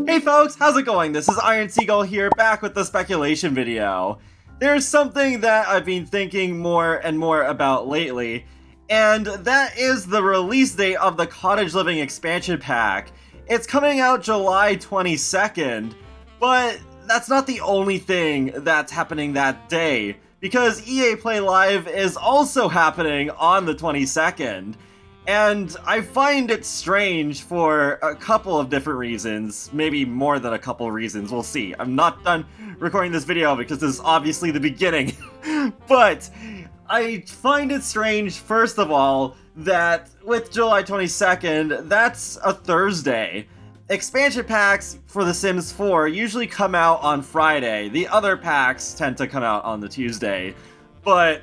Hey folks, how's it going? This is Iron Seagull here, back with the speculation video. There's something that I've been thinking more and more about lately, and that is the release date of the Cottage Living expansion pack. It's coming out July 22nd, but that's not the only thing that's happening that day, because EA Play Live is also happening on the 22nd. And I find it strange for a couple of different reasons, maybe more than a couple of reasons, we'll see. I'm not done recording this video because this is obviously the beginning, but I find it strange, first of all, that with July 22nd, that's a Thursday. Expansion packs for The Sims 4 usually come out on Friday. The other packs tend to come out on the Tuesday. But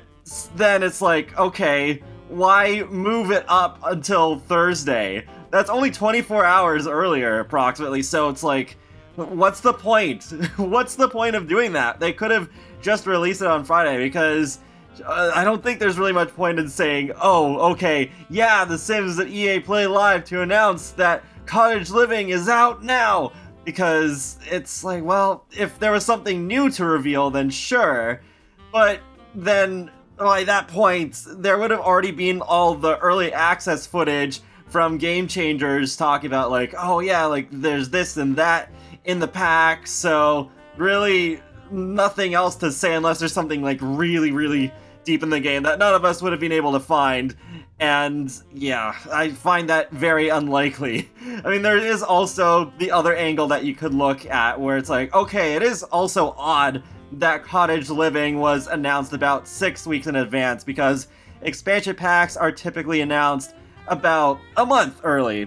then it's like, okay, why move it up until Thursday? That's only 24 hours earlier, approximately, so it's like, what's the point? What's the point of doing that? They could have just released it on Friday, because I don't think there's really much point in saying, oh, okay, yeah, The Sims at EA Play Live to announce that Cottage Living is out now! Because it's like, well, if there was something new to reveal, then sure, but then by that point, there would have already been all the early access footage from Game Changers talking about like, oh yeah, like there's this and that in the pack, so really nothing else to say unless there's something like really deep in the game that none of us would have been able to find. And yeah, I find that very unlikely. I mean, there is also the other angle that you could look at where it's like, okay, it is also odd that Cottage Living was announced about 6 weeks in advance, because expansion packs are typically announced about a month early.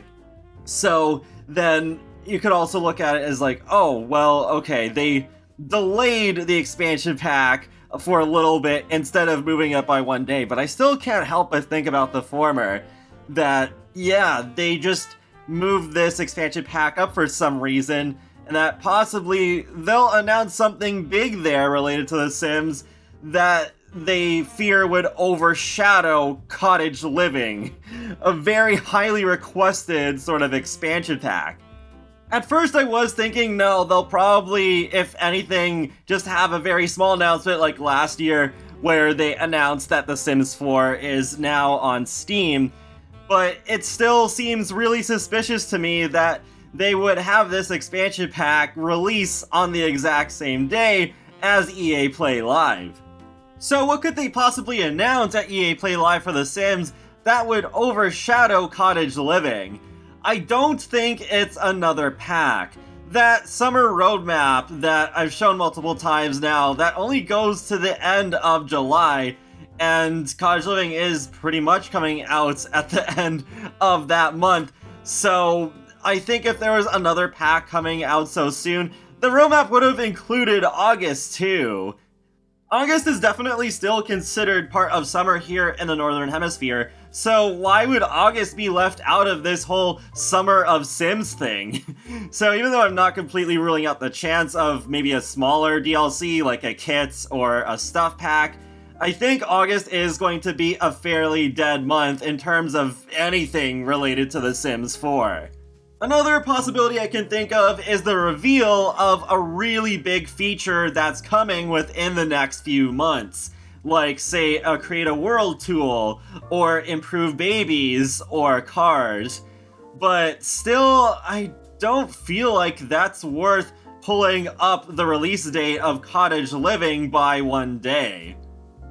So then you could also look at it as like, oh, well, okay, they delayed the expansion pack for a little bit instead of moving it by 1 day, but I still can't help but think about the former, that, yeah, they just moved this expansion pack up for some reason, and that possibly they'll announce something big there related to The Sims that they fear would overshadow Cottage Living, a very highly requested sort of expansion pack. At first I was thinking, no, they'll probably, if anything, just have a very small announcement like last year where they announced that The Sims 4 is now on Steam, but it still seems really suspicious to me that they would have this expansion pack release on the exact same day as EA Play Live. So what could they possibly announce at EA Play Live for The Sims that would overshadow Cottage Living? I don't think it's another pack. That summer roadmap that I've shown multiple times now, that only goes to the end of July, and Cottage Living is pretty much coming out at the end of that month, so I think if there was another pack coming out so soon, the roadmap would have included August too. August is definitely still considered part of summer here in the Northern Hemisphere, so why would August be left out of this whole Summer of Sims thing? So even though I'm not completely ruling out the chance of maybe a smaller DLC like a kit or a stuff pack, I think August is going to be a fairly dead month in terms of anything related to The Sims 4. Another possibility I can think of is the reveal of a really big feature that's coming within the next few months. Like, say, a Create a World tool, or Improve Babies, or Cars. But still, I don't feel like that's worth pulling up the release date of Cottage Living by 1 day.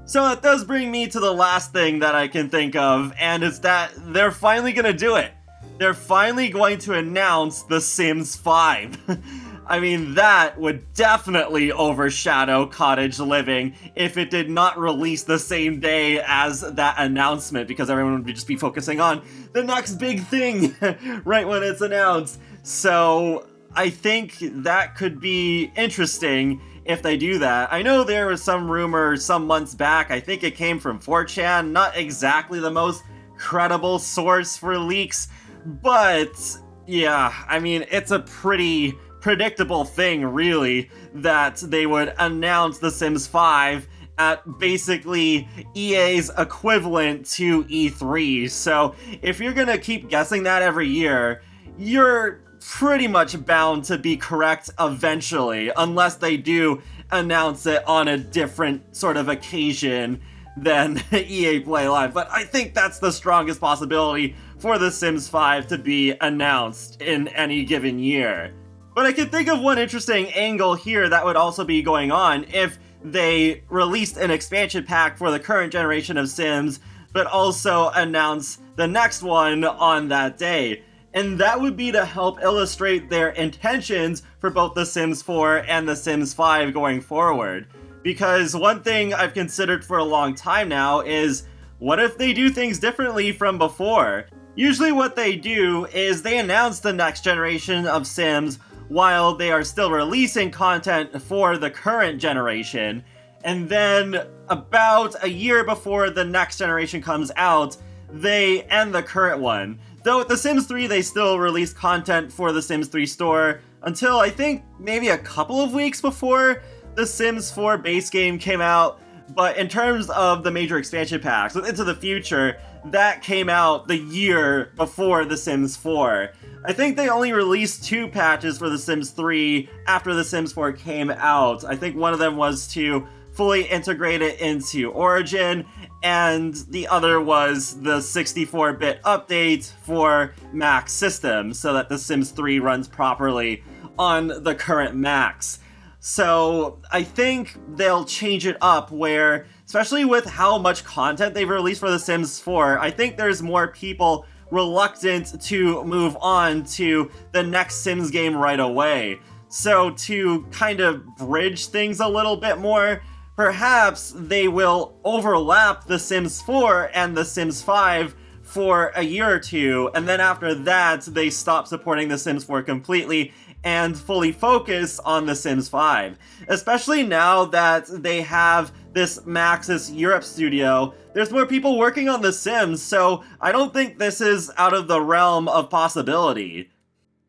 So that does bring me to the last thing that I can think of, and it's that they're finally gonna do it. They're finally going to announce The Sims 5. I mean, that would definitely overshadow Cottage Living if it did not release the same day as that announcement, because everyone would just be focusing on the next big thing right when it's announced. So I think that could be interesting if they do that. I know there was some rumor some months back, I think it came from 4chan, not exactly the most credible source for leaks, but yeah, I mean, it's a pretty predictable thing, really, that they would announce The Sims 5 at basically EA's equivalent to E3. So if you're gonna keep guessing that every year, you're pretty much bound to be correct eventually, unless they do announce it on a different sort of occasion than EA Play Live. But I think that's the strongest possibility for The Sims 5 to be announced in any given year. But I can think of one interesting angle here that would also be going on if they released an expansion pack for the current generation of Sims, but also announce the next one on that day. And that would be to help illustrate their intentions for both The Sims 4 and The Sims 5 going forward. Because one thing I've considered for a long time now is, what if they do things differently from before? Usually what they do is they announce the next generation of Sims while they are still releasing content for the current generation, and then about a year before the next generation comes out, they end the current one. Though with The Sims 3, they still released content for the Sims 3 store until I think maybe a couple of weeks before the Sims 4 base game came out. But in terms of the major expansion packs, with Into the Future, that came out the year before The Sims 4. I think they only released 2 patches for The Sims 3 after The Sims 4 came out. I think one of them was to fully integrate it into Origin, and the other was the 64-bit update for Mac systems, so that The Sims 3 runs properly on the current Macs. So I think they'll change it up where, especially with how much content they've released for The Sims 4, I think there's more people reluctant to move on to the next Sims game right away. So to kind of bridge things a little bit more, perhaps they will overlap The Sims 4 and The Sims 5 for a year or two, and then after that they stop supporting The Sims 4 completely and fully focus on The Sims 5. Especially now that they have this Maxis Europe studio, there's more people working on The Sims, so I don't think this is out of the realm of possibility.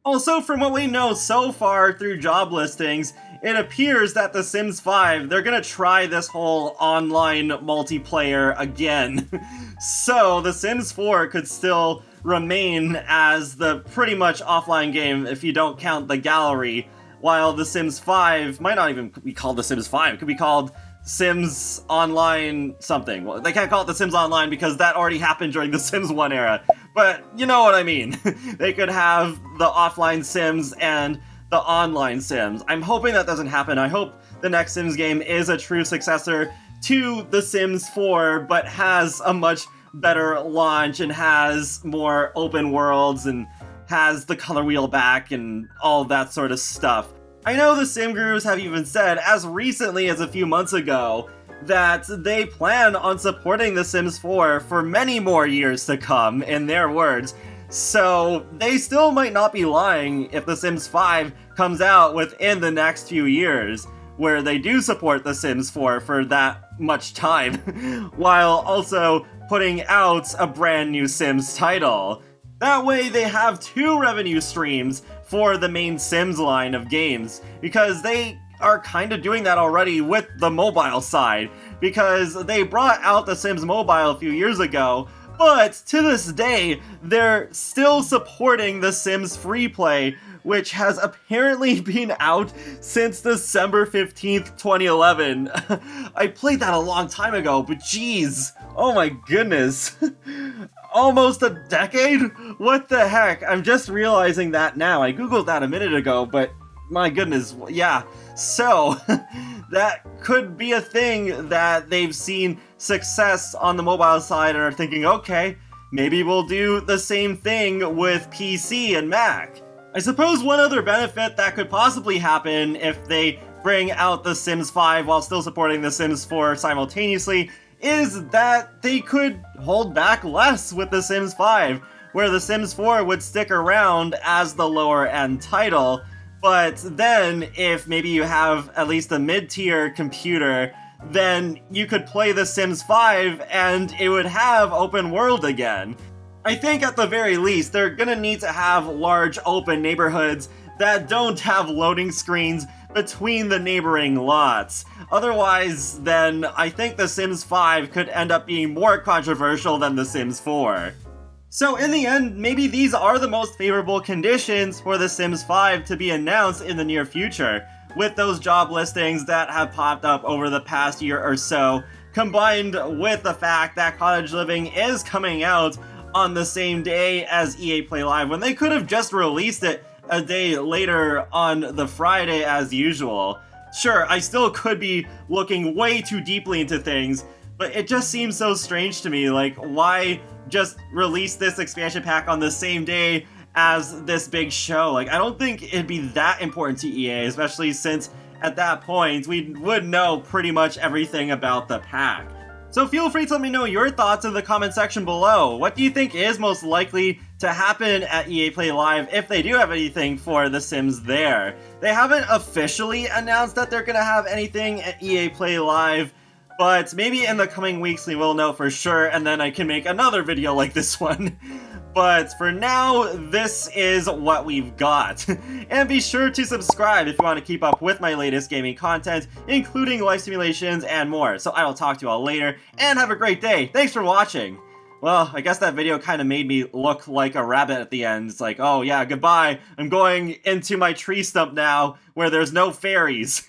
Also, from what we know so far through job listings, it appears that The Sims 5, they're gonna try this whole online multiplayer again. So The Sims 4 could still remain as the pretty much offline game if you don't count the gallery, while The Sims 5 might not even be called The Sims 5, it could be called Sims Online something. Well, they can't call it The Sims Online because that already happened during the Sims 1 era, but you know what I mean. They could have the offline Sims and the online Sims. I'm hoping that doesn't happen. I hope the next Sims game is a true successor to The Sims 4, but has a much better launch and has more open worlds and has the color wheel back and all that sort of stuff. I know the Sim Gurus have even said, as recently as a few months ago, that they plan on supporting The Sims 4 for many more years to come, in their words. So they still might not be lying if The Sims 5 comes out within the next few years, where they do support The Sims 4 for that much time, while also putting out a brand new Sims title. That way they have 2 revenue streams for the main Sims line of games, because they are kind of doing that already with the mobile side, because they brought out The Sims Mobile a few years ago, but to this day, they're still supporting The Sims Freeplay, which has apparently been out since December 15th, 2011. I played that a long time ago, but geez, oh my goodness. Almost a decade? What the heck? I'm just realizing that now. I googled that a minute ago, but my goodness, yeah. So, that could be a thing that they've seen success on the mobile side and are thinking, okay, maybe we'll do the same thing with PC and Mac. I suppose one other benefit that could possibly happen if they bring out The Sims 5 while still supporting The Sims 4 simultaneously is that they could hold back less with The Sims 5, where The Sims 4 would stick around as the lower end title, but then if maybe you have at least a mid-tier computer, then you could play The Sims 5 and it would have open world again. I think at the very least, they're gonna need to have large open neighborhoods that don't have loading screens between the neighboring lots. Otherwise, then I think The Sims 5 could end up being more controversial than The Sims 4. So in the end, maybe these are the most favorable conditions for The Sims 5 to be announced in the near future, with those job listings that have popped up over the past year or so, combined with the fact that Cottage Living is coming out on the same day as EA Play Live, when they could have just released it a day later on the Friday as usual. Sure, I still could be looking way too deeply into things, but it just seems so strange to me, like, why just release this expansion pack on the same day as this big show? Like, I don't think it'd be that important to EA, especially since at that point we would know pretty much everything about the pack. So feel free to let me know your thoughts in the comment section below. What do you think is most likely to happen at EA Play Live if they do have anything for The Sims there? They haven't officially announced that they're gonna have anything at EA Play Live, but maybe in the coming weeks we will know for sure, and then I can make another video like this one. But for now, this is what we've got. And be sure to subscribe if you want to keep up with my latest gaming content, including life simulations and more. So I will talk to you all later, and have a great day. Thanks for watching. Well, I guess that video kind of made me look like a rabbit at the end. It's like, oh yeah, goodbye. I'm going into my tree stump now, where there's no fairies.